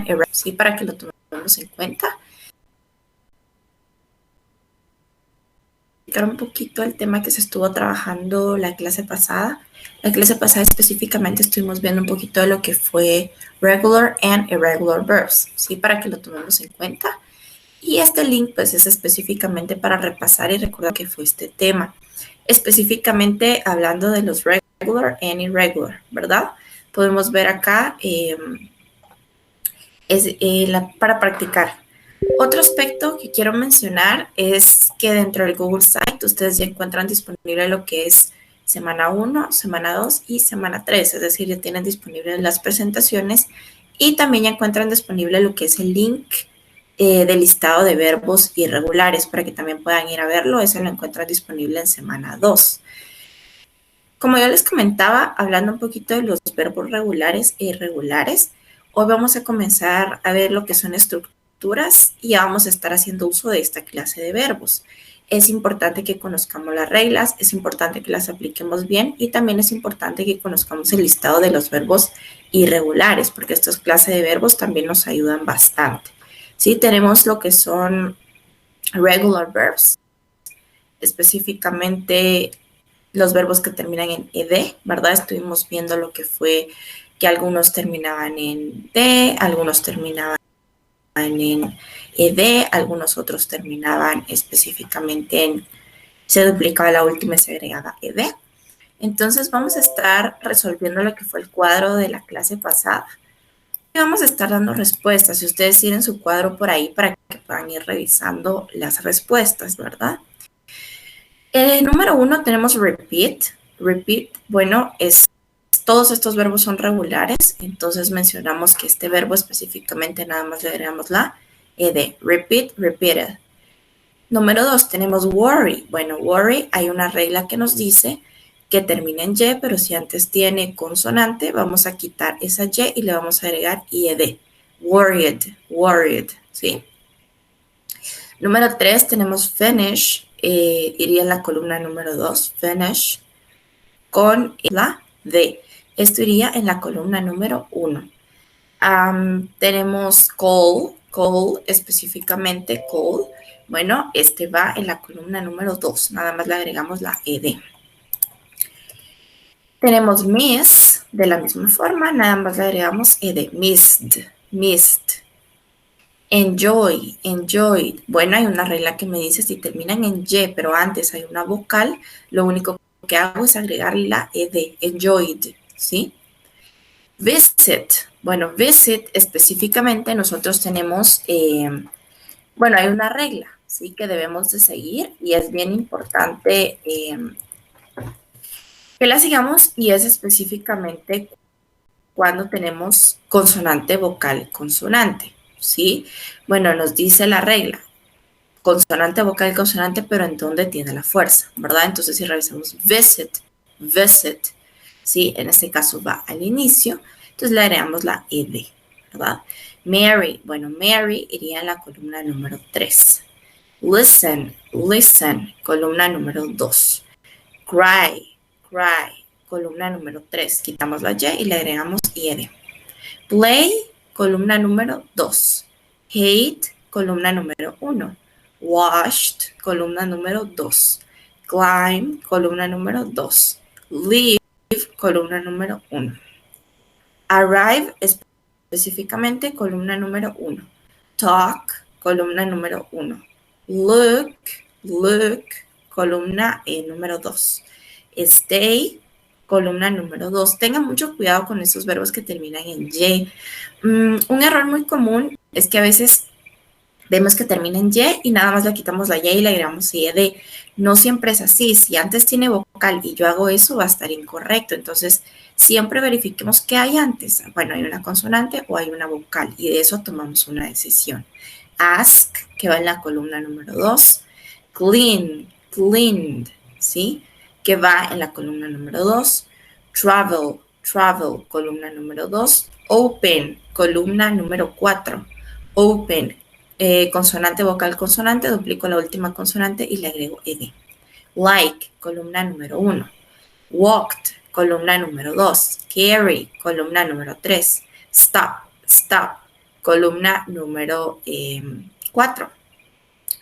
irregular, ¿sí? Para que lo tomemos en cuenta. Un poquito el tema que se estuvo trabajando la clase pasada. La clase pasada específicamente estuvimos viendo un poquito de lo que fue regular and irregular verbs, ¿sí? Para que lo tomemos en cuenta. Y este link pues es específicamente para repasar y recordar que fue este tema. Específicamente hablando de los regular and irregular, ¿verdad? Podemos ver acá para practicar. Otro aspecto que quiero mencionar es que dentro del Google Site ustedes ya encuentran disponible lo que es semana 1, semana 2 y semana 3, es decir, ya tienen disponibles las presentaciones y también ya encuentran disponible lo que es el link del listado de verbos irregulares para que también puedan ir a verlo. Eso lo encuentran disponible en semana 2. Como ya les comentaba, hablando un poquito de los verbos regulares e irregulares, hoy vamos a comenzar a ver lo que son estructuras y ya vamos a estar haciendo uso de esta clase de verbos. Es importante que conozcamos las reglas, es importante que las apliquemos bien y también es importante que conozcamos el listado de los verbos irregulares, porque estas clases de verbos también nos ayudan bastante. Sí, tenemos lo que son regular verbs, específicamente los verbos que terminan en ed, ¿verdad? Estuvimos viendo lo que fue que algunos terminaban en d, algunos terminaban en ed, algunos otros terminaban específicamente en, se duplicaba la última y se agregaba ed. Entonces vamos a estar resolviendo lo que fue el cuadro de la clase pasada. Y vamos a estar dando respuestas. Si ustedes tienen su cuadro por ahí para que puedan ir revisando las respuestas, ¿verdad? Número 1 tenemos repeat. Repeat, bueno, todos estos verbos son regulares, entonces mencionamos que este verbo específicamente nada más le agregamos la ed. Repeat, repeated. Número 2 tenemos worry. Bueno, worry, hay una regla que nos dice que termina en y, pero si antes tiene consonante, vamos a quitar esa y y le vamos a agregar ied. Worried, worried, ¿sí? Número 3 tenemos finish, iría en la columna número 2, finish, con la D. Esto iría en la columna número 1. Tenemos call específicamente call. Bueno, este va en la columna número 2. Nada más le agregamos la ed. Tenemos miss, de la misma forma, nada más le agregamos ed. Missed, missed. Enjoy, enjoyed. Bueno, hay una regla que me dice si terminan en y, pero antes hay una vocal, lo único que hago es agregar la ed, enjoyed, ¿sí? Visit. Bueno, visit específicamente nosotros tenemos, bueno, hay una regla, ¿sí? Que debemos de seguir y es bien importante que la sigamos y es específicamente cuando tenemos consonante, vocal, consonante, ¿sí? Bueno, nos dice la regla, consonante, vocal, consonante, pero en dónde tiene la fuerza, ¿verdad? Entonces, si revisamos visit, visit, ¿sí? En este caso va al inicio, entonces le agregamos la ed, ¿verdad? Mary, bueno, Mary iría en la columna número 3. Listen, listen, columna número 2. Cry, cry, columna número 3. Quitamos la y y le agregamos ed. Play, columna número 2. Hate, columna número 1. Washed, columna número 2. Climb, columna número 2. Leave, columna número 1. Arrive, específicamente, columna número 1. Talk, columna número 1. Look, look, columna número 2. Stay, columna número 2. Tengan mucho cuidado con esos verbos que terminan en y. Un error muy común es que a veces vemos que termina en y nada más le quitamos la y le agregamos ed. No siempre es así. Si antes tiene vocal y yo hago eso, va a estar incorrecto. Entonces, siempre verifiquemos qué hay antes. Bueno, hay una consonante o hay una vocal y de eso tomamos una decisión. Ask, que va en la columna número 2. Clean, cleaned, ¿sí? Que va en la columna número 2. Travel, travel, columna número 2. Open, columna número 4. Open, consonante, vocal, consonante, duplico la última consonante y le agrego ed. Like, columna número 1. Walked, columna número 2. Carry, columna número 3. Stop, stop, columna número 4.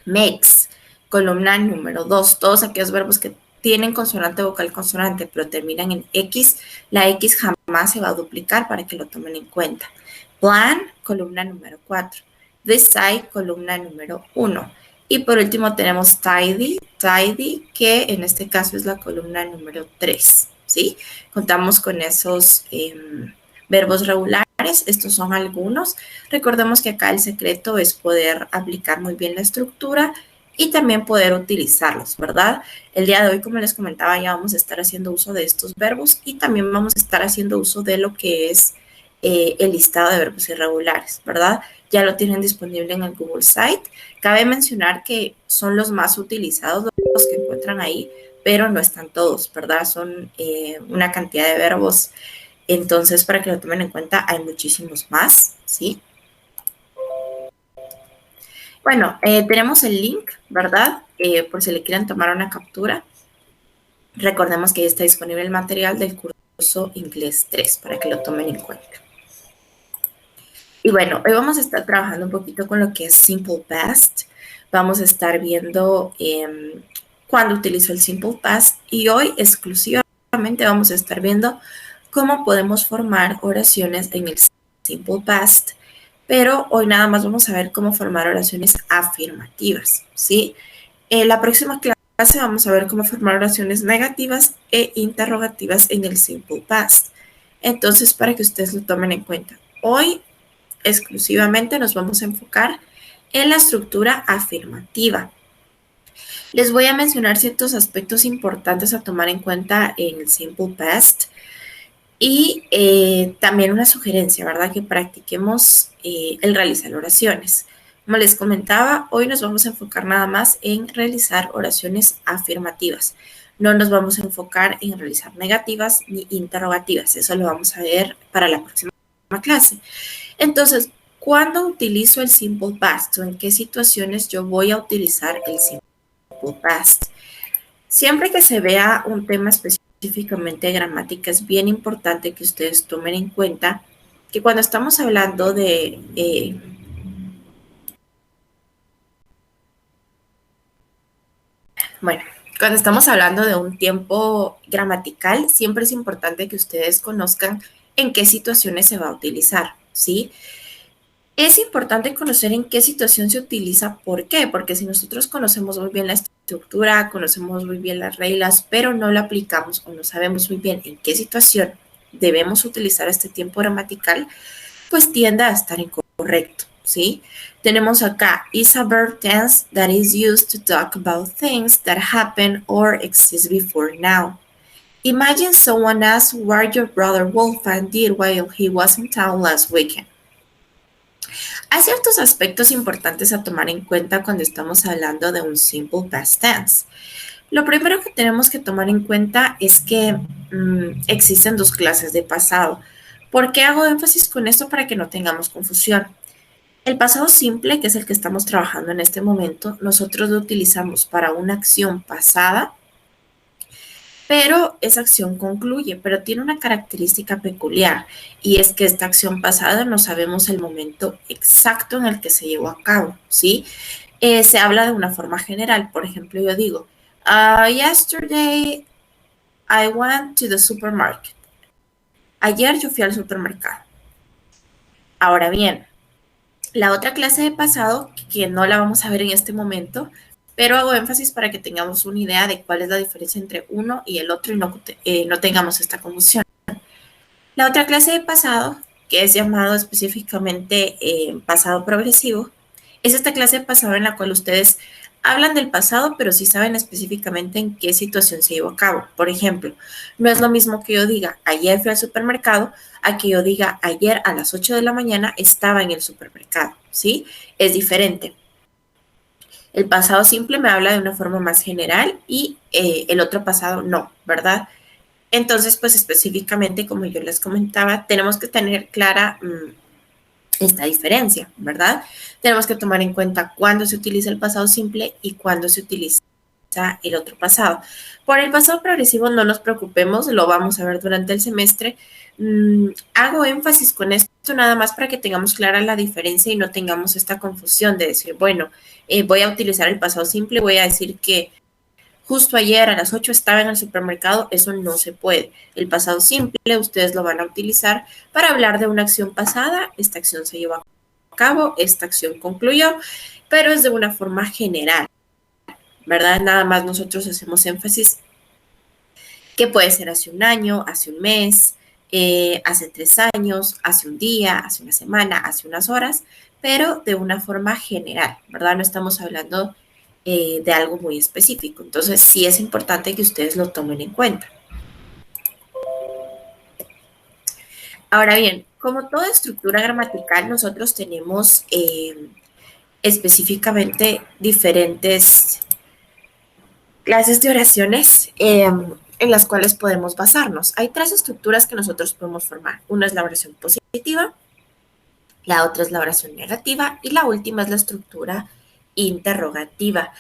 Makes, columna número 2. Todos aquellos verbos que tienen consonante vocal consonante, pero terminan en X, la X jamás se va a duplicar para que lo tomen en cuenta. Plan, columna número 4. Decide, columna número 1. Y por último tenemos tidy, que en este caso es la columna número 3, ¿sí? Contamos con esos verbos regulares, estos son algunos. Recordemos que acá el secreto es poder aplicar muy bien la estructura y también poder utilizarlos, ¿verdad? El día de hoy, como les comentaba, ya vamos a estar haciendo uso de estos verbos y también vamos a estar haciendo uso de lo que es el listado de verbos irregulares, ¿verdad? Ya lo tienen disponible en el Google Site. Cabe mencionar que son los más utilizados, los que encuentran ahí, pero no están todos, ¿verdad? Son una cantidad de verbos. Entonces, para que lo tomen en cuenta, hay muchísimos más, ¿sí? Bueno, tenemos el link, ¿verdad? Por si le quieren tomar una captura. Recordemos que ya está disponible el material del curso Inglés 3 para que lo tomen en cuenta. Y bueno, hoy vamos a estar trabajando un poquito con lo que es Simple Past. Vamos a estar viendo cuándo utilizo el Simple Past y hoy exclusivamente vamos a estar viendo cómo podemos formar oraciones en el Simple Past, pero hoy nada más vamos a ver cómo formar oraciones afirmativas, ¿sí? En la próxima clase vamos a ver cómo formar oraciones negativas e interrogativas en el Simple Past. Entonces, para que ustedes lo tomen en cuenta, hoy exclusivamente nos vamos a enfocar en la estructura afirmativa. Les voy a mencionar ciertos aspectos importantes a tomar en cuenta en el Simple Past y también una sugerencia, ¿verdad? Que practiquemos el realizar oraciones. Como les comentaba, hoy nos vamos a enfocar nada más en realizar oraciones afirmativas. No nos vamos a enfocar en realizar negativas ni interrogativas. Eso lo vamos a ver para la próxima clase. Entonces, ¿cuándo utilizo el Simple Past? ¿O en qué situaciones yo voy a utilizar el Simple Past? Siempre que se vea un tema específicamente de gramática, es bien importante que ustedes tomen en cuenta que cuando estamos hablando de cuando estamos hablando de un tiempo gramatical, siempre es importante que ustedes conozcan en qué situaciones se va a utilizar, ¿sí? Es importante conocer en qué situación se utiliza. ¿Por qué? Porque si nosotros conocemos muy bien la estructura, conocemos muy bien las reglas, pero no la aplicamos o no sabemos muy bien en qué situación debemos utilizar este tiempo gramatical, pues tiende a estar incorrecto, ¿sí? Tenemos acá, is a verb tense that is used to talk about things that happen or exist before now. Imagine someone asks what your brother Wolfgang did while he was in town last weekend. Hay ciertos aspectos importantes a tomar en cuenta cuando estamos hablando de un simple past tense. Lo primero que tenemos que tomar en cuenta es que existen dos clases de pasado. ¿Por qué hago énfasis con esto? Para que no tengamos confusión. El pasado simple, que es el que estamos trabajando en este momento, nosotros lo utilizamos para una acción pasada, pero esa acción concluye, pero tiene una característica peculiar, y es que esta acción pasada no sabemos el momento exacto en el que se llevó a cabo, ¿sí? Se habla de una forma general. Por ejemplo, yo digo, yesterday I went to the supermarket. Ayer yo fui al supermercado. Ahora bien, la otra clase de pasado, que no la vamos a ver en este momento, pero hago énfasis para que tengamos una idea de cuál es la diferencia entre uno y el otro y no tengamos esta confusión. La otra clase de pasado, que es llamado específicamente pasado progresivo, es esta clase de pasado en la cual ustedes hablan del pasado, pero sí saben específicamente en qué situación se llevó a cabo. Por ejemplo, no es lo mismo que yo diga ayer fui al supermercado a que yo diga ayer a las 8 de la mañana estaba en el supermercado, ¿sí? Es diferente. El pasado simple me habla de una forma más general y el otro pasado no, ¿verdad? Entonces, pues específicamente, como yo les comentaba, tenemos que tener clara esta diferencia, ¿verdad? Tenemos que tomar en cuenta cuándo se utiliza el pasado simple y cuándo se utiliza el otro pasado. Por el pasado progresivo no nos preocupemos, lo vamos a ver durante el semestre. Hago énfasis con esto nada más para que tengamos clara la diferencia y no tengamos esta confusión de decir, bueno, voy a utilizar el pasado simple, voy a decir que justo ayer a las 8 estaba en el supermercado, eso no se puede. El pasado simple ustedes lo van a utilizar para hablar de una acción pasada, esta acción se llevó a cabo, esta acción concluyó, pero es de una forma general, ¿verdad? Nada más nosotros hacemos énfasis que puede ser hace un año, hace un mes, hace 3 años, hace un día, hace una semana, hace unas horas, pero de una forma general, ¿verdad? No estamos hablando de algo muy específico. Entonces, sí es importante que ustedes lo tomen en cuenta. Ahora bien, como toda estructura gramatical, nosotros tenemos específicamente diferentes clases de oraciones en las cuales podemos basarnos. Hay 3 estructuras que nosotros podemos formar. Una es la oración positiva, la otra es la oración negativa y la última es la estructura interrogativa.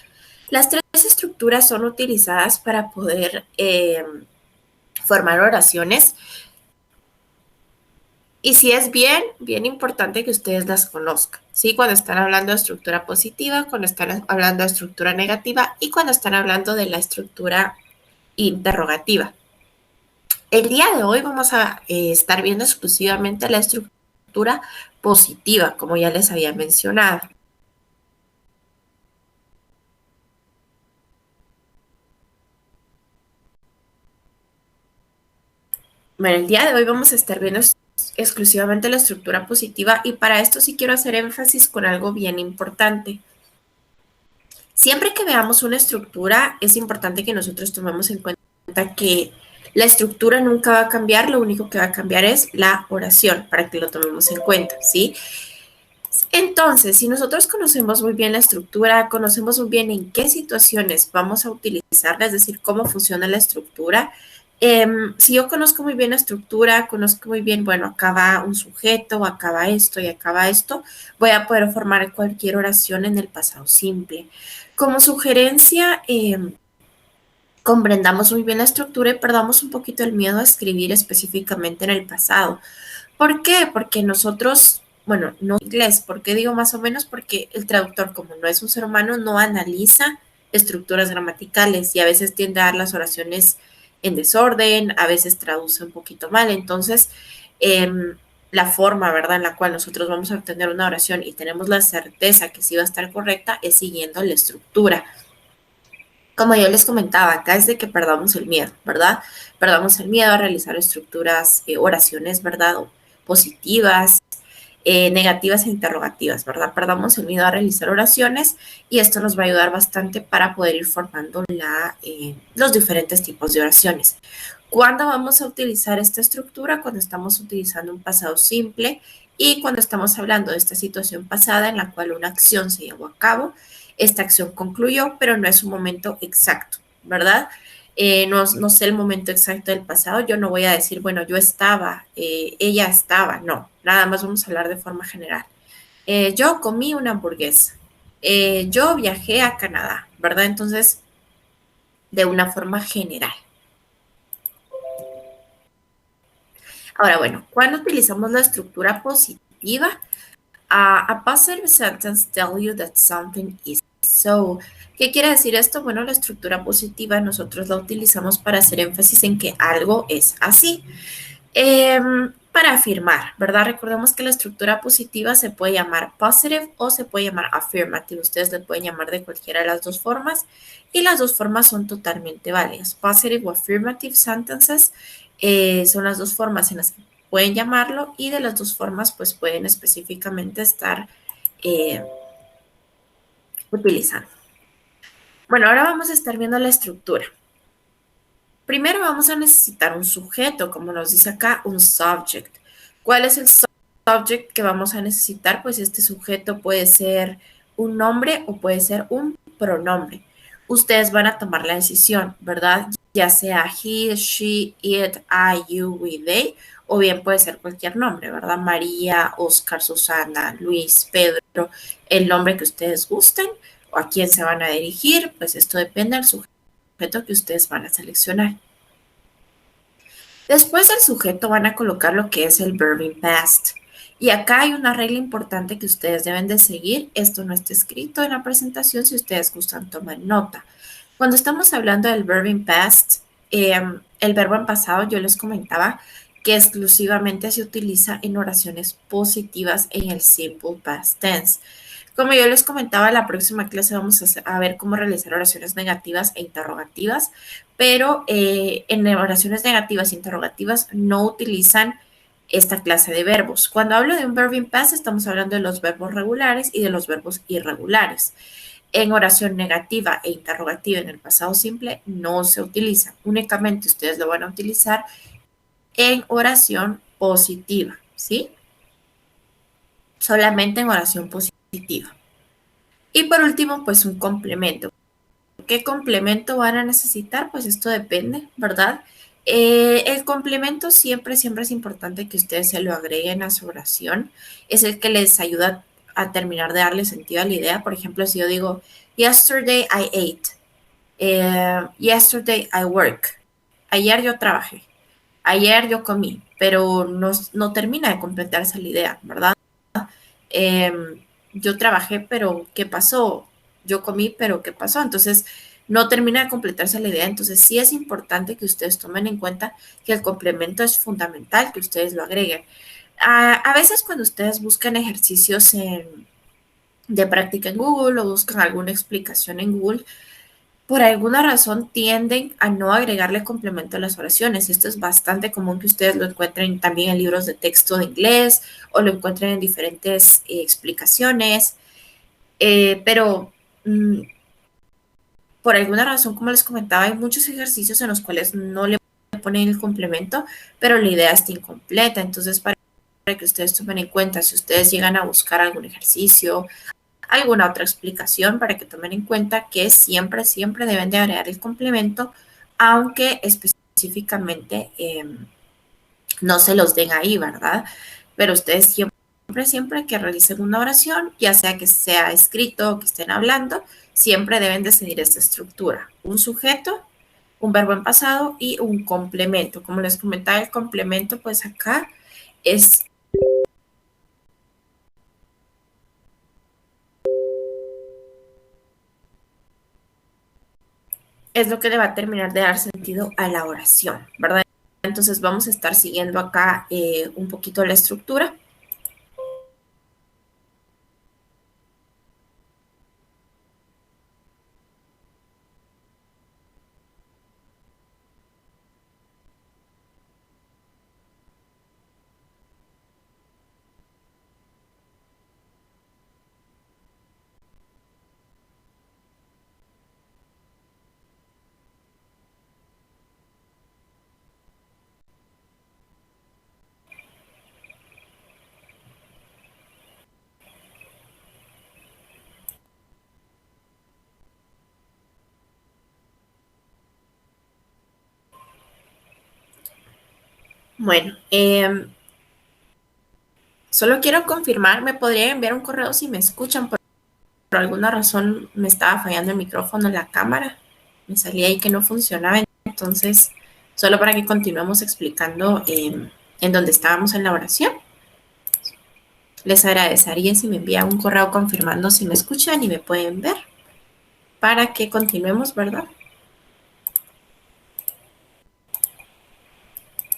Las 3 estructuras son utilizadas para poder formar oraciones y sí es bien importante que ustedes las conozcan, ¿sí? Cuando están hablando de estructura positiva, cuando están hablando de estructura negativa y cuando están hablando de la estructura interrogativa. El día de hoy vamos a estar viendo exclusivamente la estructura positiva, como ya les había mencionado. Bueno, el día de hoy vamos a estar viendo exclusivamente la estructura positiva y para esto sí quiero hacer énfasis con algo bien importante. Siempre que veamos una estructura, es importante que nosotros tomemos en cuenta que la estructura nunca va a cambiar, lo único que va a cambiar es la oración, para que lo tomemos en cuenta, ¿sí? Entonces, si nosotros conocemos muy bien la estructura, conocemos muy bien en qué situaciones vamos a utilizarla, es decir, cómo funciona la estructura, si yo conozco muy bien la estructura, conozco muy bien, bueno, acá va un sujeto, acá va esto y acá va esto, voy a poder formar cualquier oración en el pasado simple. Como sugerencia, comprendamos muy bien la estructura y perdamos un poquito el miedo a escribir específicamente en el pasado. ¿Por qué? Porque nosotros, bueno, no inglés, ¿por qué digo más o menos? Porque el traductor, como no es un ser humano, no analiza estructuras gramaticales y a veces tiende a dar las oraciones en desorden, a veces traduce un poquito mal. Entonces, la forma, ¿verdad?, en la cual nosotros vamos a obtener una oración y tenemos la certeza que sí va a estar correcta es siguiendo la estructura. Como yo les comentaba, acá es de que perdamos el miedo, ¿verdad? Perdamos el miedo a realizar estructuras, oraciones, ¿verdad? O positivas, negativas e interrogativas, ¿verdad? Perdamos el miedo a realizar oraciones y esto nos va a ayudar bastante para poder ir formando los diferentes tipos de oraciones. ¿Cuándo vamos a utilizar esta estructura? Cuando estamos utilizando un pasado simple y cuando estamos hablando de esta situación pasada en la cual una acción se llevó a cabo, esta acción concluyó, pero no es un momento exacto, ¿verdad? No sé el momento exacto del pasado, yo no voy a decir, bueno, yo estaba, ella estaba, no, nada más vamos a hablar de forma general. Yo comí una hamburguesa, yo viajé a Canadá, ¿verdad? Entonces, de una forma general. Ahora, bueno, cuando utilizamos la estructura positiva, a positive sentence tell you that something is so. ¿Qué quiere decir esto? Bueno, la estructura positiva nosotros la utilizamos para hacer énfasis en que algo es así. Para afirmar, ¿verdad? Recordemos que la estructura positiva se puede llamar positive o se puede llamar affirmative. Ustedes le pueden llamar de cualquiera de las dos formas y las dos formas son totalmente válidas. Positive o affirmative sentences son las dos formas en las que pueden llamarlo y de las dos formas pues pueden específicamente estar utilizando. Bueno, ahora vamos a estar viendo la estructura. Primero vamos a necesitar un sujeto, como nos dice acá, un subject. ¿Cuál es el subject que vamos a necesitar? Pues este sujeto puede ser un nombre o puede ser un pronombre. Ustedes van a tomar la decisión, ¿verdad? Ya sea he, she, it, I, you, we, they, o bien puede ser cualquier nombre, ¿verdad? María, Oscar, Susana, Luis, Pedro, el nombre que ustedes gusten o a quién se van a dirigir, pues esto depende del sujeto que ustedes van a seleccionar. Después del sujeto van a colocar lo que es el verb in past. Y acá hay una regla importante que ustedes deben de seguir. Esto no está escrito en la presentación, si ustedes gustan tomar nota. Cuando estamos hablando del verbo in past, el verbo en pasado, yo les comentaba que exclusivamente se utiliza en oraciones positivas en el simple past tense. Como yo les comentaba, la próxima clase vamos a ver cómo realizar oraciones negativas e interrogativas, pero en oraciones negativas e interrogativas no utilizan esta clase de verbos. Cuando hablo de un verbo in past, estamos hablando de los verbos regulares y de los verbos irregulares. En oración negativa e interrogativa en el pasado simple no se utiliza. Únicamente ustedes lo van a utilizar en oración positiva, ¿sí? Solamente en oración positiva. Y por último, pues un complemento. ¿Qué complemento van a necesitar? Pues esto depende, ¿verdad? El complemento siempre, siempre es importante que ustedes se lo agreguen a su oración. Es el que les ayuda a terminar de darle sentido a la idea. Por ejemplo, si yo digo, yesterday I ate, yesterday I work, ayer yo trabajé, ayer yo comí, pero no termina de completarse la idea, ¿verdad? Yo trabajé, pero ¿qué pasó? Yo comí, pero ¿qué pasó? Entonces, no termina de completarse la idea. Entonces, sí es importante que ustedes tomen en cuenta que el complemento es fundamental, que ustedes lo agreguen. A veces cuando ustedes buscan ejercicios de práctica en Google o buscan alguna explicación en Google, por alguna razón tienden a no agregarle complemento a las oraciones. Esto es bastante común que ustedes lo encuentren también en libros de texto de inglés o lo encuentren en diferentes explicaciones, pero por alguna razón, como les comentaba, hay muchos ejercicios en los cuales no le ponen el complemento, pero la idea está incompleta. Entonces, para que ustedes tomen en cuenta, si ustedes llegan a buscar algún ejercicio, alguna otra explicación, para que tomen en cuenta que siempre, siempre deben de agregar el complemento, aunque específicamente no se los den ahí, ¿verdad? Pero ustedes siempre, siempre que realicen una oración, ya sea que sea escrito o que estén hablando, siempre deben de seguir esta estructura. Un sujeto, un verbo en pasado y un complemento. Como les comentaba, el complemento, pues acá es lo que le va a terminar de dar sentido a la oración, ¿verdad? Entonces vamos a estar siguiendo acá un poquito la estructura. Bueno, solo quiero confirmar, me podrían enviar un correo si me escuchan, por alguna razón me estaba fallando el micrófono en la cámara, me salía ahí que no funcionaba, entonces solo para que continuemos explicando en donde estábamos en la oración. Les agradecería si me envían un correo confirmando si me escuchan y me pueden ver para que continuemos, ¿verdad?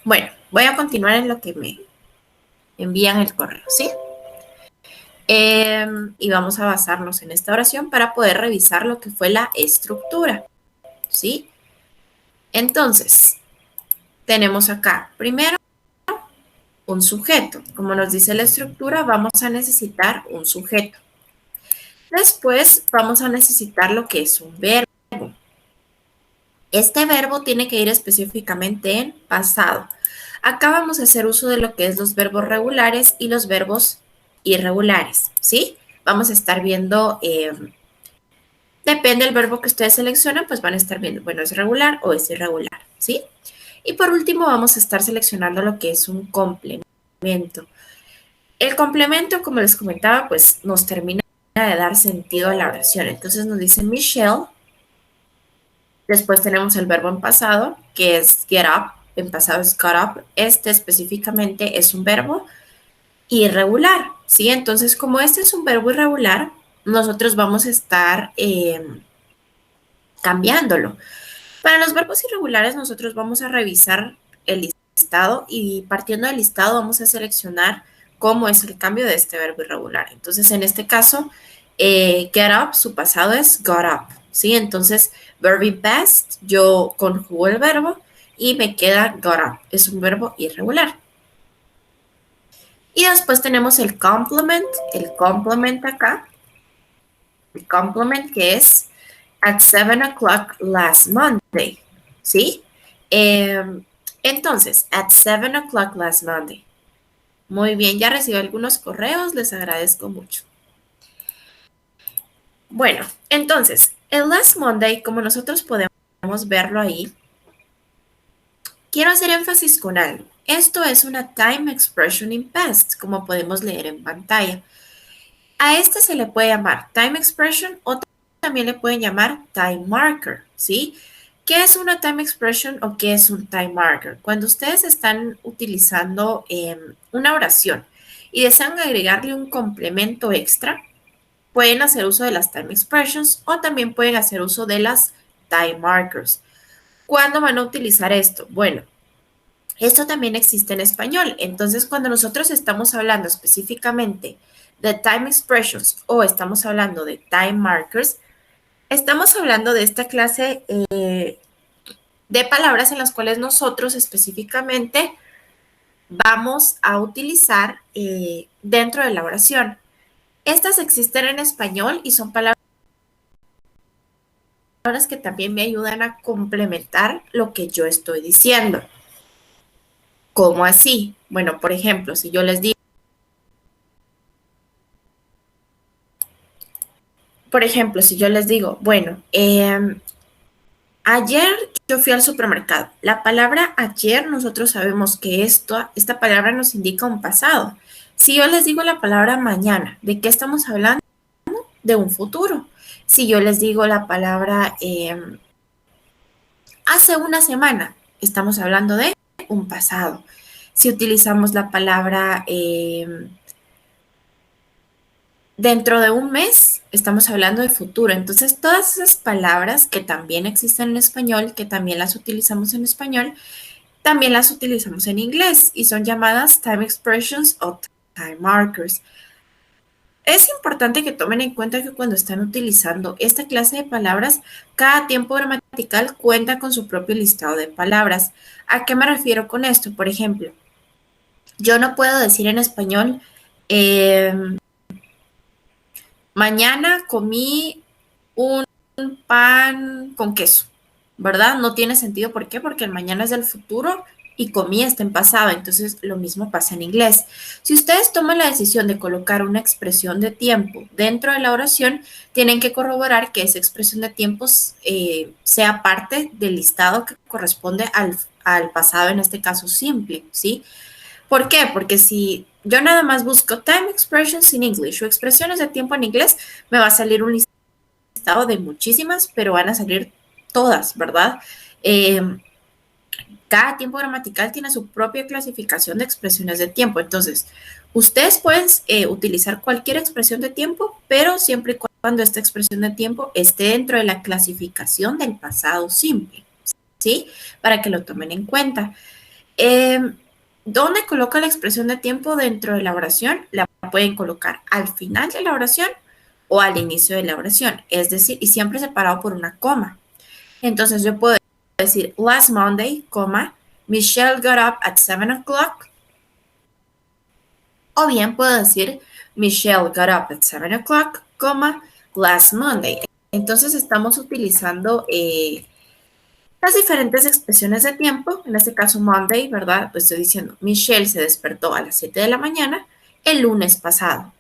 Bueno, voy a continuar en lo que me envían el correo, ¿sí? Y vamos a basarnos en esta oración para poder revisar lo que fue la estructura, ¿sí? Entonces, tenemos acá, primero, un sujeto. Como nos dice la estructura, vamos a necesitar un sujeto. Después, vamos a necesitar lo que es un verbo. Este verbo tiene que ir específicamente en pasado. Acá vamos a hacer uso de lo que es los verbos regulares y los verbos irregulares, ¿sí? Vamos a estar viendo, depende del verbo que ustedes seleccionen, pues van a estar viendo, bueno, es regular o es irregular, ¿sí? Y por último vamos a estar seleccionando lo que es un complemento. El complemento, como les comentaba, pues nos termina de dar sentido a la oración. Entonces nos dice Michelle. Después tenemos el verbo en pasado, que es get up. En pasado es got up. Este específicamente es un verbo irregular, ¿sí? Entonces, como este es un verbo irregular, nosotros vamos a estar cambiándolo. Para los verbos irregulares, nosotros vamos a revisar el listado y partiendo del listado vamos a seleccionar cómo es el cambio de este verbo irregular. Entonces, en este caso, get up, su pasado es got up, ¿sí? Entonces, verb in past, yo conjugo el verbo y me queda got up. Es un verbo irregular. Y después tenemos el complement acá, el complement que es at 7 o'clock last Monday, ¿sí? Entonces, at 7 o'clock last Monday. Muy bien, ya recibí algunos correos, les agradezco mucho. Bueno, entonces, el last Monday, como nosotros podemos verlo ahí, quiero hacer énfasis con algo. Esto es una time expression in past, como podemos leer en pantalla. A este se le puede llamar time expression o también le pueden llamar time marker, ¿sí? ¿Qué es una time expression o qué es un time marker? Cuando ustedes están utilizando una oración y desean agregarle un complemento extra, pueden hacer uso de las time expressions o también pueden hacer uso de las time markers. ¿Cuándo van a utilizar esto? Bueno, esto también existe en español. Entonces, cuando nosotros estamos hablando específicamente de time expressions o estamos hablando de time markers, estamos hablando de esta clase de palabras en las cuales nosotros específicamente vamos a utilizar dentro de la oración. Estas existen en español y son palabras que también me ayudan a complementar lo que yo estoy diciendo. ¿Cómo así? Bueno, por ejemplo, si yo les digo, bueno, ayer yo fui al supermercado. La palabra ayer, nosotros sabemos que esta palabra nos indica un pasado. Si yo les digo la palabra mañana, ¿de qué estamos hablando? De un futuro. Si yo les digo la palabra hace una semana, estamos hablando de un pasado. Si utilizamos la palabra dentro de un mes, estamos hablando de futuro. Entonces, todas esas palabras que también existen en español, que también las utilizamos en español, también las utilizamos en inglés y son llamadas time expressions o time markers. Es importante que tomen en cuenta que cuando están utilizando esta clase de palabras, cada tiempo gramatical cuenta con su propio listado de palabras. ¿A qué me refiero con esto? Por ejemplo, yo no puedo decir en español, mañana comí un pan con queso, ¿verdad? No tiene sentido. ¿Por qué? Porque el mañana es del futuro y comí está en pasado. Entonces, lo mismo pasa en inglés. Si ustedes toman la decisión de colocar una expresión de tiempo dentro de la oración, tienen que corroborar que esa expresión de tiempos sea parte del listado que corresponde al pasado, en este caso simple, ¿sí? ¿Por qué? Porque si yo nada más busco time expressions in English o expresiones de tiempo en inglés, me va a salir un listado de muchísimas, pero van a salir todas, ¿verdad? Cada tiempo gramatical tiene su propia clasificación de expresiones de tiempo. Entonces, ustedes pueden utilizar cualquier expresión de tiempo, pero siempre y cuando esta expresión de tiempo esté dentro de la clasificación del pasado simple, ¿sí? Para que lo tomen en cuenta. ¿Dónde coloca la expresión de tiempo dentro de la oración? La pueden colocar al final de la oración o al inicio de la oración, es decir, y siempre separado por una coma. Entonces yo puedo decir last Monday, coma, Michelle got up at 7 o'clock. O bien puedo decir Michelle got up at 7 o'clock, coma, last Monday. Entonces estamos utilizando las diferentes expresiones de tiempo, en este caso Monday, ¿verdad? Pues estoy diciendo, Michelle se despertó a las 7 de la mañana el lunes pasado.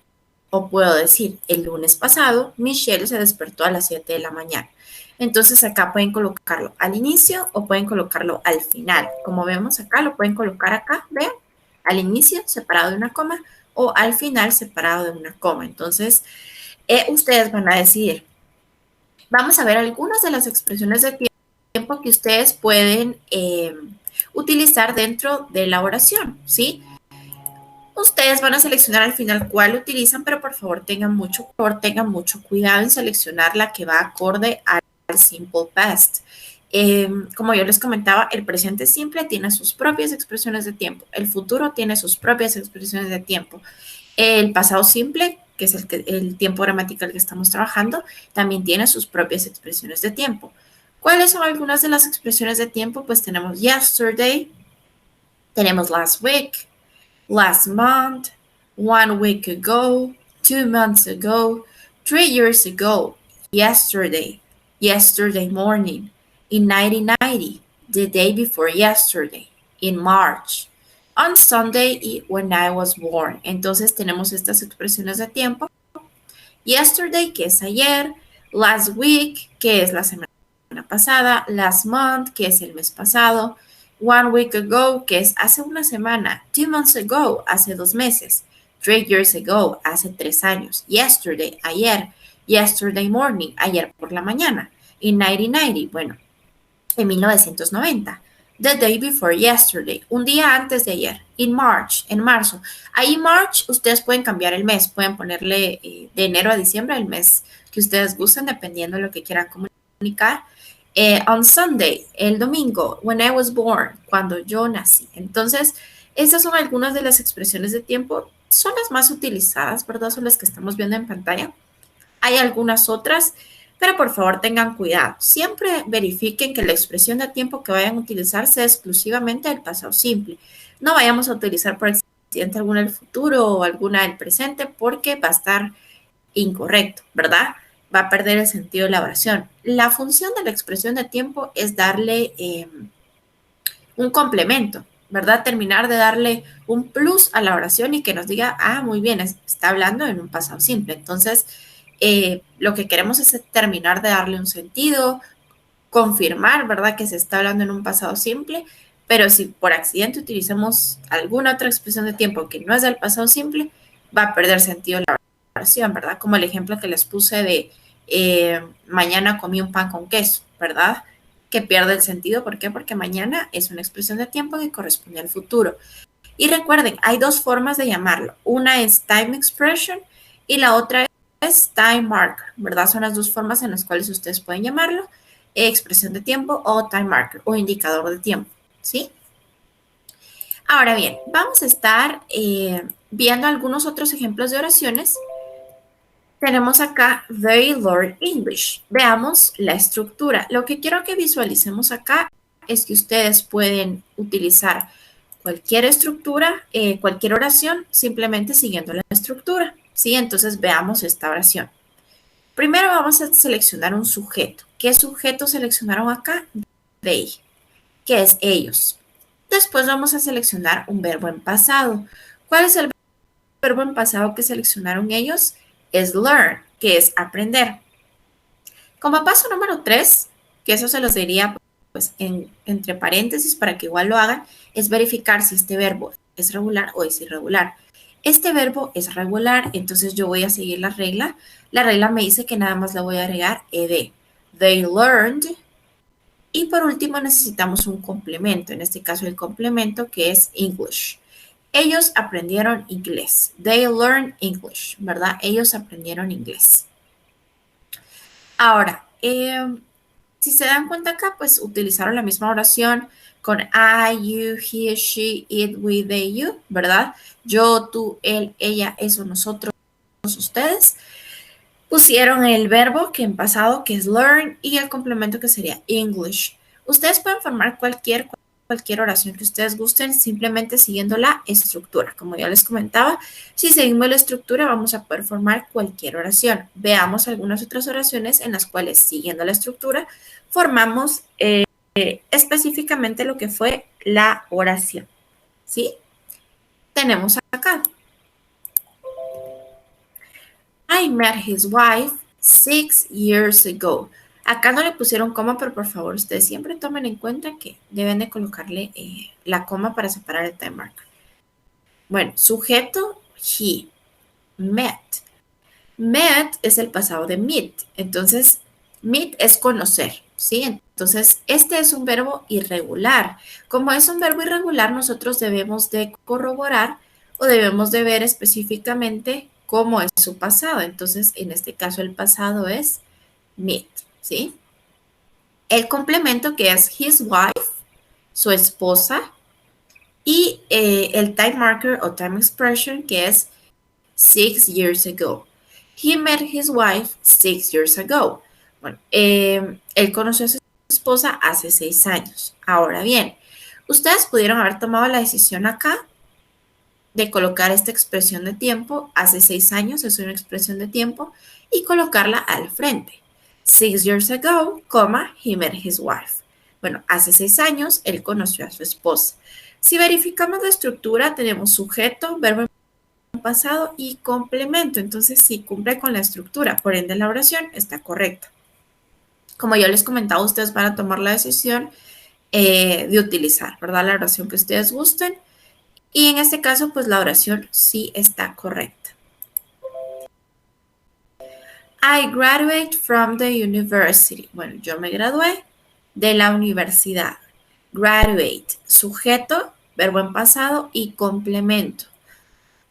O puedo decir, el lunes pasado, Michelle se despertó a las 7 de la mañana. Entonces acá pueden colocarlo al inicio o pueden colocarlo al final. Como vemos acá, lo pueden colocar acá, vean, al inicio separado de una coma o al final separado de una coma. Entonces, ustedes van a decidir. Vamos a ver algunas de las expresiones de tiempo que ustedes pueden utilizar dentro de la oración, ¿sí? Ustedes van a seleccionar al final cuál utilizan, pero por favor tengan mucho cuidado en seleccionar la que va acorde al simple past. Como yo les comentaba, el presente simple tiene sus propias expresiones de tiempo, el futuro tiene sus propias expresiones de tiempo, el pasado simple, que es el tiempo gramatical que estamos trabajando, también tiene sus propias expresiones de tiempo. ¿Cuáles son algunas de las expresiones de tiempo? Pues tenemos yesterday, tenemos last week, last month, 1 week ago, 2 months ago, 3 years ago, yesterday, yesterday morning, in 1990, the day before yesterday, in March, on Sunday y when I was born. Entonces tenemos estas expresiones de tiempo. Yesterday, que es ayer, last week, que es la semana pasada, last month, que es el mes pasado, 1 week ago, que es hace una semana, 2 months ago, hace 2 meses, 3 years ago, hace 3 años, yesterday, ayer, yesterday morning, ayer por la mañana, in 1990, bueno, en 1990. The day before yesterday, un día antes de ayer, in March, en marzo. Ahí March, ustedes pueden cambiar el mes, pueden ponerle de enero a diciembre el mes que ustedes gusten, dependiendo de lo que quieran comunicar. On Sunday, el domingo, when I was born, cuando yo nací. Entonces, estas son algunas de las expresiones de tiempo, son las más utilizadas, ¿verdad? Son las que estamos viendo en pantalla. Hay algunas otras, pero por favor tengan cuidado. Siempre verifiquen que la expresión de tiempo que vayan a utilizar sea exclusivamente el pasado simple. No vayamos a utilizar por accidente alguna del futuro o alguna del presente porque va a estar incorrecto, ¿verdad? Va a perder el sentido de la oración. La función de la expresión de tiempo es darle un complemento, ¿verdad? Terminar de darle un plus a la oración y que nos diga, ah, muy bien, está hablando en un pasado simple. Entonces, lo que queremos es terminar de darle un sentido, confirmar, ¿verdad? Que se está hablando en un pasado simple, pero si por accidente utilizamos alguna otra expresión de tiempo que no es del pasado simple, va a perder sentido la oración, ¿verdad? Como el ejemplo que les puse de mañana comí un pan con queso, ¿verdad? Que pierde el sentido. ¿Por qué? Porque mañana es una expresión de tiempo que corresponde al futuro. Y recuerden, hay dos formas de llamarlo. Una es time expression y la otra es time marker, ¿verdad? Son las dos formas en las cuales ustedes pueden llamarlo. Expresión de tiempo o time marker o indicador de tiempo, ¿sí? Ahora bien, vamos a estar viendo algunos otros ejemplos de oraciones. Tenemos acá, they learn English. Veamos la estructura. Lo que quiero que visualicemos acá es que ustedes pueden utilizar cualquier estructura, cualquier oración, simplemente siguiendo la estructura, ¿sí? Entonces veamos esta oración. Primero vamos a seleccionar un sujeto. ¿Qué sujeto seleccionaron acá? They, que es ellos. Después vamos a seleccionar un verbo en pasado. ¿Cuál es el verbo en pasado que seleccionaron ellos? Es learn, que es aprender. Como paso número 3, que eso se los diría pues entre paréntesis para que igual lo hagan, es verificar si este verbo es regular o es irregular. Este verbo es regular, entonces yo voy a seguir la regla. La regla me dice que nada más le voy a agregar ed. They learned. Y por último necesitamos un complemento, en este caso el complemento que es English. Ellos aprendieron inglés. They learned English, ¿verdad? Ellos aprendieron inglés. Ahora, si se dan cuenta acá, pues utilizaron la misma oración con I, you, he, she, it, we, they, you, ¿verdad? Yo, tú, él, ella, eso, nosotros, ustedes. Pusieron el verbo que en pasado, que es learn, y el complemento que sería English. Ustedes pueden formar cualquier oración que ustedes gusten, simplemente siguiendo la estructura. Como ya les comentaba, si seguimos la estructura vamos a poder formar cualquier oración. Veamos algunas otras oraciones en las cuales, siguiendo la estructura, formamos específicamente lo que fue la oración. ¿Sí? Tenemos acá. I met his wife 6 years ago. Acá no le pusieron coma, pero por favor ustedes siempre tomen en cuenta que deben de colocarle la coma para separar el time marker. Bueno, sujeto, he, met. Met es el pasado de meet. Entonces, meet es conocer, ¿sí? Entonces, este es un verbo irregular. Como es un verbo irregular, nosotros debemos de corroborar o debemos de ver específicamente cómo es su pasado. Entonces, en este caso, el pasado es meet, ¿sí? El complemento que es his wife, su esposa, y el time marker o time expression que es 6 years ago. He met his wife 6 years ago. Bueno, él conoció a su esposa hace 6 años. Ahora bien, ustedes pudieron haber tomado la decisión acá de colocar esta expresión de tiempo, hace 6 años es una expresión de tiempo, y colocarla al frente. 6 years ago, he met his wife. Bueno, hace 6 años él conoció a su esposa. Si verificamos la estructura, tenemos sujeto, verbo en pasado y complemento. Entonces, si cumple con la estructura, por ende la oración está correcta. Como yo les comentaba, ustedes van a tomar la decisión de utilizar, ¿verdad? La oración que ustedes gusten. Y en este caso, pues la oración sí está correcta. I graduate from the university. Bueno, yo me gradué de la universidad. Graduate, sujeto, verbo en pasado y complemento.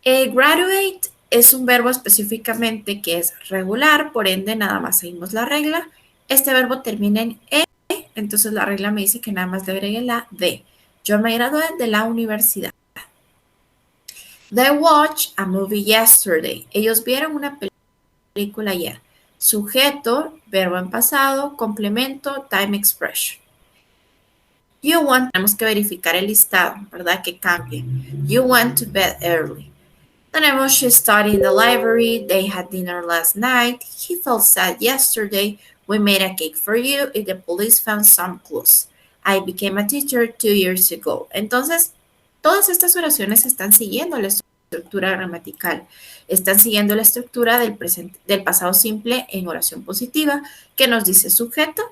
Graduate es un verbo específicamente que es regular, por ende nada más seguimos la regla. Este verbo termina en E, entonces la regla me dice que nada más le agregue la D. Yo me gradué de la universidad. They watched a movie yesterday. Ellos vieron una película ayer. Sujeto, verbo en pasado, complemento, time expression. You want, tenemos que verificar el listado, ¿verdad? Que cambie. You went to bed early. Tenemos she studied in the library. They had dinner last night. He felt sad yesterday. We made a cake for you. If the police found some clues. I became a teacher 2 years ago. Entonces, todas estas oraciones están siguiendo la estructura gramatical. Están siguiendo la estructura del, presente, del pasado simple en oración positiva, que nos dice sujeto,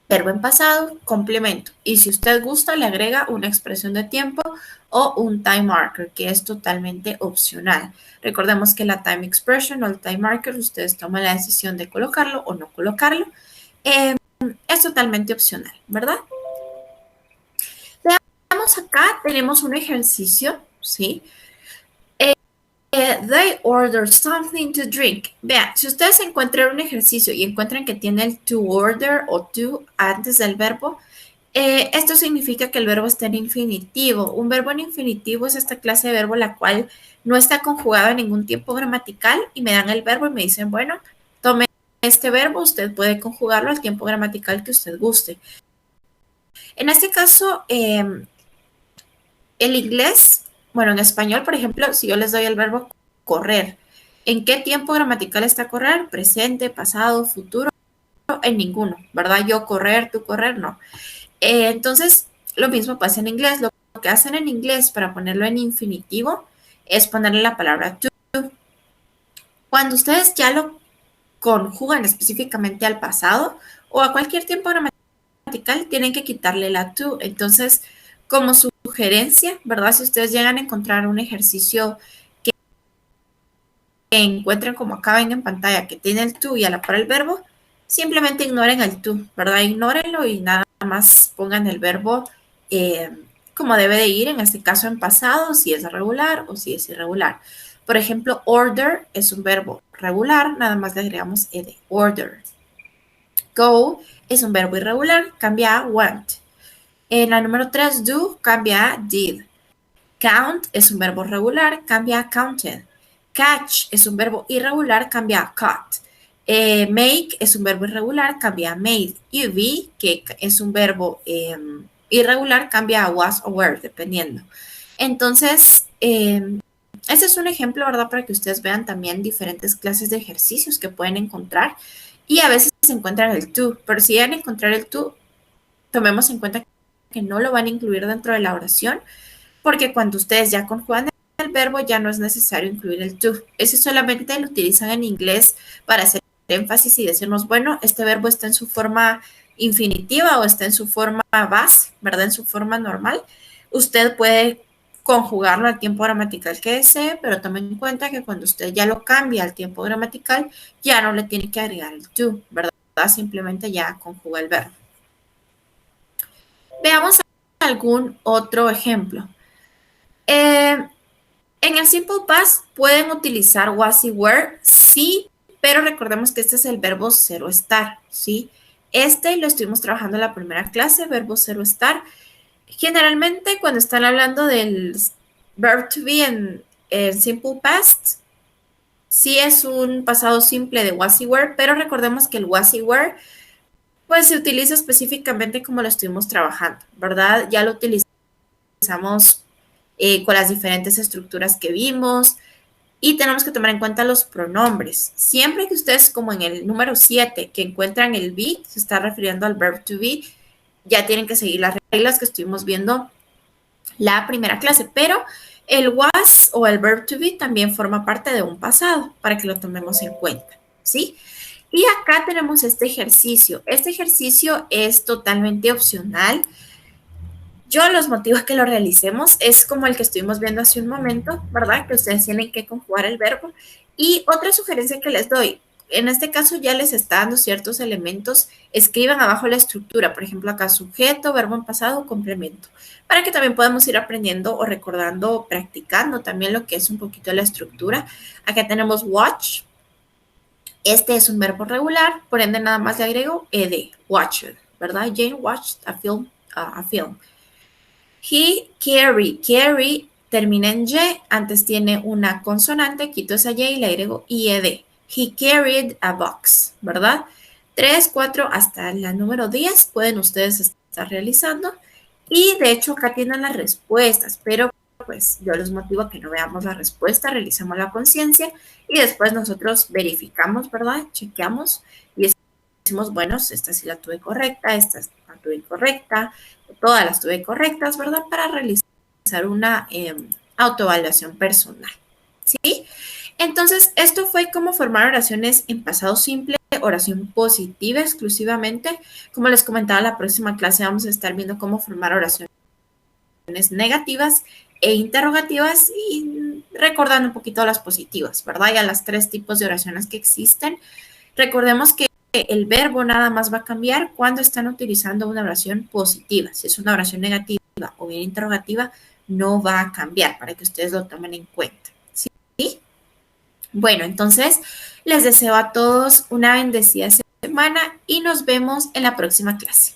verbo en pasado, complemento. Y si usted gusta, le agrega una expresión de tiempo o un time marker, que es totalmente opcional. Recordemos que la time expression o el time marker, ustedes toman la decisión de colocarlo o no colocarlo. Es totalmente opcional, ¿verdad? Veamos acá, tenemos un ejercicio, ¿sí? They ordered something to drink. Vean, si ustedes encuentran un ejercicio y encuentran que tiene el to order o to antes del verbo, esto significa que el verbo está en infinitivo. Un verbo en infinitivo es esta clase de verbo la cual no está conjugado en ningún tiempo gramatical y me dan el verbo y me dicen, bueno, tome este verbo, usted puede conjugarlo al tiempo gramatical que usted guste. En este caso, el inglés, bueno, en español, por ejemplo, si yo les doy el verbo correr, ¿en qué tiempo gramatical está correr? Presente, pasado, futuro, en ninguno, ¿verdad? Yo correr, tú correr, no. Entonces, lo mismo pasa en inglés. Lo que hacen en inglés para ponerlo en infinitivo es ponerle la palabra to. Cuando ustedes ya lo conjugan específicamente al pasado o a cualquier tiempo gramatical, tienen que quitarle la to. Entonces, como sugerencia, ¿verdad? Si ustedes llegan a encontrar un ejercicio que encuentren como acá ven en pantalla, que tiene el to y a la par el verbo, simplemente ignoren el to, ¿verdad? Ignórenlo y nada más pongan el verbo como debe de ir, en este caso en pasado, si es regular o si es irregular. Por ejemplo, order es un verbo regular, nada más le agregamos ed, order. Go es un verbo irregular, cambia a went. En la número 3, do, cambia a did. Count es un verbo regular, cambia a counted. Catch es un verbo irregular, cambia a caught. Make es un verbo irregular, cambia a made. Y be, que es un verbo irregular, cambia a was o were, dependiendo. Entonces, este es un ejemplo, ¿verdad? Para que ustedes vean también diferentes clases de ejercicios que pueden encontrar. Y a veces se encuentran el to, pero si van a encontrar el to, tomemos en cuenta que no lo van a incluir dentro de la oración, porque cuando ustedes ya conjugan el verbo ya no es necesario incluir el to. Ese solamente lo utilizan en inglés para hacer énfasis y decirnos, bueno, este verbo está en su forma infinitiva o está en su forma base, ¿verdad? En su forma normal. Usted puede conjugarlo al tiempo gramatical que desee, pero tomen en cuenta que cuando usted ya lo cambia al tiempo gramatical, ya no le tiene que agregar el to, ¿verdad? Simplemente ya conjuga el verbo. Veamos algún otro ejemplo. En el Simple Past pueden utilizar was y were, sí, pero recordemos que este es el verbo zero estar, ¿sí? Este lo estuvimos trabajando en la primera clase, verbo zero estar. Generalmente cuando están hablando del verb to be en Simple Past, sí es un pasado simple de was y were, pero recordemos que el was y were pues se utiliza específicamente como lo estuvimos trabajando, ¿verdad? Ya lo utilizamos con las diferentes estructuras que vimos y tenemos que tomar en cuenta los pronombres. Siempre que ustedes, como en el número 7, que encuentran el be, se está refiriendo al verb to be, ya tienen que seguir las reglas que estuvimos viendo la primera clase, pero el was o el verb to be también forma parte de un pasado para que lo tomemos en cuenta, ¿sí? Y acá tenemos este ejercicio. Este ejercicio es totalmente opcional. Yo los motivos que lo realicemos es como el que estuvimos viendo hace un momento, ¿verdad? Que ustedes tienen que conjugar el verbo. Y otra sugerencia que les doy, en este caso ya les está dando ciertos elementos, escriban abajo la estructura, por ejemplo acá sujeto, verbo en pasado, complemento, para que también podamos ir aprendiendo o recordando, practicando también lo que es un poquito la estructura. Acá tenemos watch, este es un verbo regular, por ende nada más le agrego ed, watched, ¿verdad? Jane watched a film, a film. He, carry, carry termina en Y, antes tiene una consonante, quito esa Y y le agrego IED. He carried a box, ¿verdad? 3, 4, hasta la número 10 pueden ustedes estar realizando. Y de hecho acá tienen las respuestas, pero pues yo los motivo a que no veamos la respuesta, realizamos la conciencia y después nosotros verificamos, ¿verdad? Chequeamos y decimos, bueno, esta sí la tuve correcta, esta la tuve incorrecta, todas las tuve correctas, ¿verdad? Para realizar una autoevaluación personal, ¿sí? Entonces, esto fue cómo formar oraciones en pasado simple, oración positiva exclusivamente. Como les comentaba, la próxima clase vamos a estar viendo cómo formar oraciones negativas e interrogativas y recordando un poquito las positivas, ¿verdad? Ya las 3 tipos de oraciones que existen. Recordemos que el verbo nada más va a cambiar cuando están utilizando una oración positiva. Si es una oración negativa o bien interrogativa, no va a cambiar para que ustedes lo tomen en cuenta. ¿Sí? Bueno, entonces les deseo a todos una bendecida semana y nos vemos en la próxima clase.